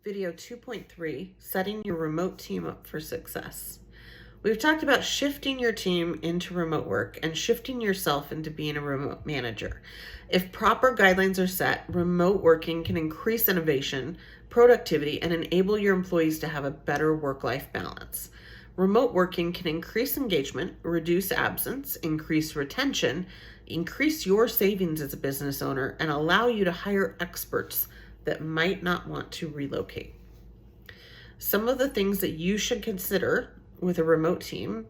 Video 2.3, Setting Your Remote Team Up for Success. We've talked about shifting your team into remote work and shifting yourself into being a remote manager. If proper guidelines are set, remote working can increase innovation, productivity, and enable your employees to have a better work-life balance. Remote working can increase engagement, reduce absence, increase retention, increase your savings as a business owner, and allow you to hire experts that might not want to relocate. Some of the things that you should consider with a remote team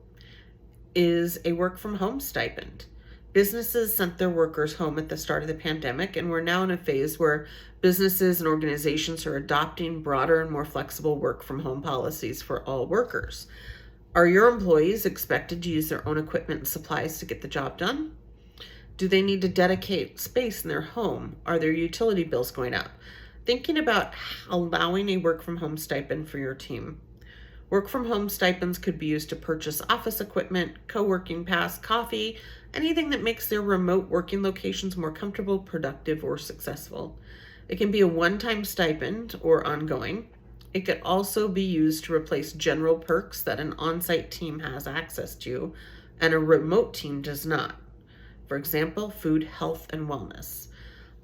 is a work from home stipend. Businesses sent their workers home at the start of the pandemic, and we're now in a phase where businesses and organizations are adopting broader and more flexible work from home policies for all workers. Are your employees expected to use their own equipment and supplies to get the job done? Do they need to dedicate space in their home? Are their utility bills going up? Thinking about allowing a work from home stipend for your team. Work from home stipends could be used to purchase office equipment, co-working pass, coffee, anything that makes their remote working locations more comfortable, productive, or successful. It can be a one-time stipend or ongoing. It could also be used to replace general perks that an on-site team has access to and a remote team does not. For example, food, health, and wellness.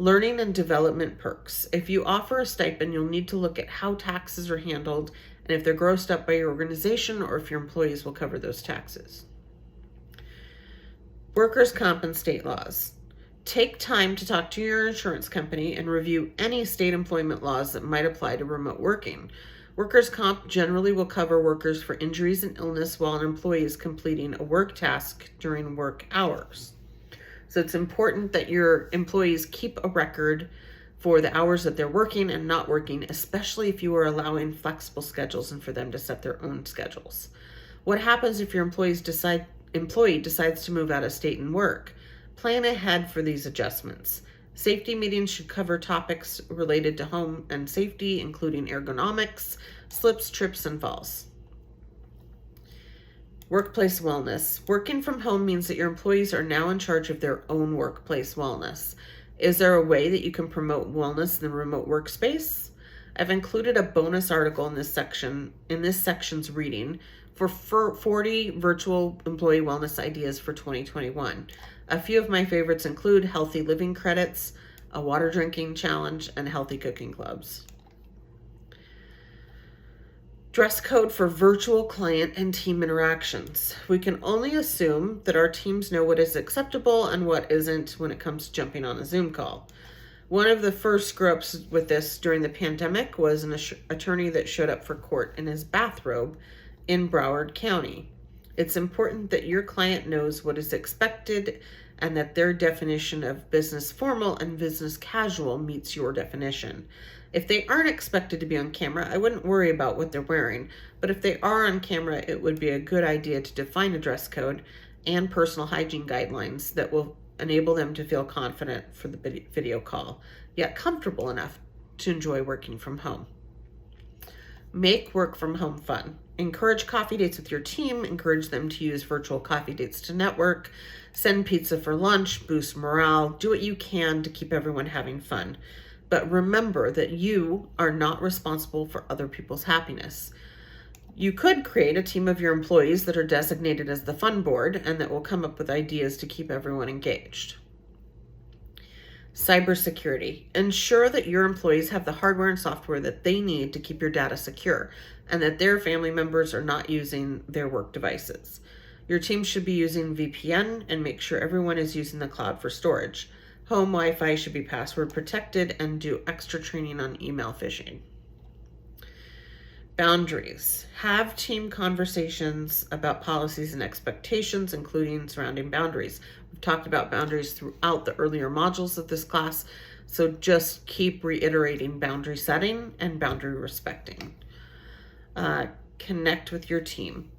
Learning and development perks. If you offer a stipend, you'll need to look at how taxes are handled and if they're grossed up by your organization or if your employees will cover those taxes. Workers' comp and state laws. Take time to talk to your insurance company and review any state employment laws that might apply to remote working. Workers' comp generally will cover workers for injuries and illness while an employee is completing a work task during work hours. So it's important that your employees keep a record for the hours that they're working and not working, especially if you are allowing flexible schedules and for them to set their own schedules. What happens if your employee decides to move out of state and work? Plan ahead for these adjustments. Safety meetings should cover topics related to home and safety, including ergonomics, slips, trips, and falls. Workplace wellness. Working from home means that your employees are now in charge of their own workplace wellness. Is there a way that you can promote wellness in the remote workspace? I've included a bonus article in this section's reading for 40 virtual employee wellness ideas for 2021. A few of my favorites include healthy living credits, a water drinking challenge, and healthy cooking clubs. Dress code for virtual client and team interactions. We can only assume that our teams know what is acceptable and what isn't when it comes to jumping on a Zoom call. One of the first screw-ups with this during the pandemic was an attorney that showed up for court in his bathrobe in Broward County. It's important that your client knows what is expected and that their definition of business formal and business casual meets your definition. If they aren't expected to be on camera, I wouldn't worry about what they're wearing, but if they are on camera, it would be a good idea to define a dress code and personal hygiene guidelines that will enable them to feel confident for the video call, yet comfortable enough to enjoy working from home. Make work from home fun. Encourage coffee dates with your team. Encourage them to use virtual coffee dates to network. Send pizza for lunch. Boost morale. Do what you can to keep everyone having fun. But remember that you are not responsible for other people's happiness. You could create a team of your employees that are designated as the fun board and that will come up with ideas to keep everyone engaged. Cybersecurity. Ensure that your employees have the hardware and software that they need to keep your data secure and that their family members are not using their work devices. Your team should be using VPN and make sure everyone is using the cloud for storage. Home Wi-Fi should be password protected and do extra training on email phishing. Boundaries. Have team conversations about policies and expectations, including surrounding boundaries. We've talked about boundaries throughout the earlier modules of this class, so just keep reiterating boundary setting and boundary respecting. Connect with your team.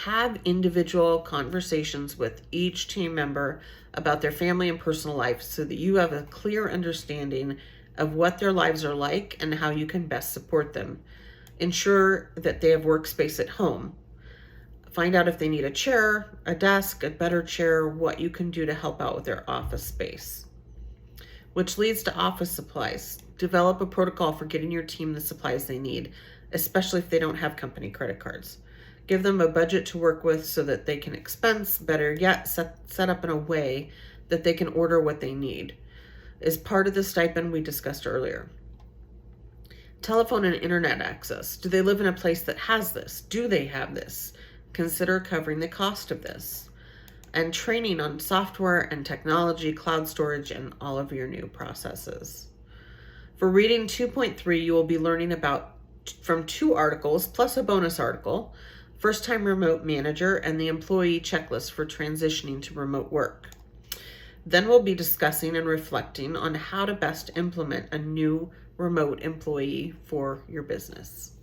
Have individual conversations with each team member about their family and personal life so that you have a clear understanding of what their lives are like and how you can best support them. Ensure that they have workspace at home. Find out if they need a chair, a desk, a better chair, what you can do to help out with their office space. Which leads to office supplies. Develop a protocol for getting your team the supplies they need, especially if they don't have company credit cards. Give them a budget to work with so that they can expense. Better yet, set up in a way that they can order what they need. Is part of the stipend we discussed earlier. Telephone and internet access. Do they live in a place that has this? Do they have this? Consider covering the cost of this. And training on software and technology, cloud storage, and all of your new processes. For reading 2.3, you will be learning from 2 articles plus a bonus article, First-Time Remote Manager and the Employee Checklist for Transitioning to Remote Work. Then we'll be discussing and reflecting on how to best implement a new remote employee for your business.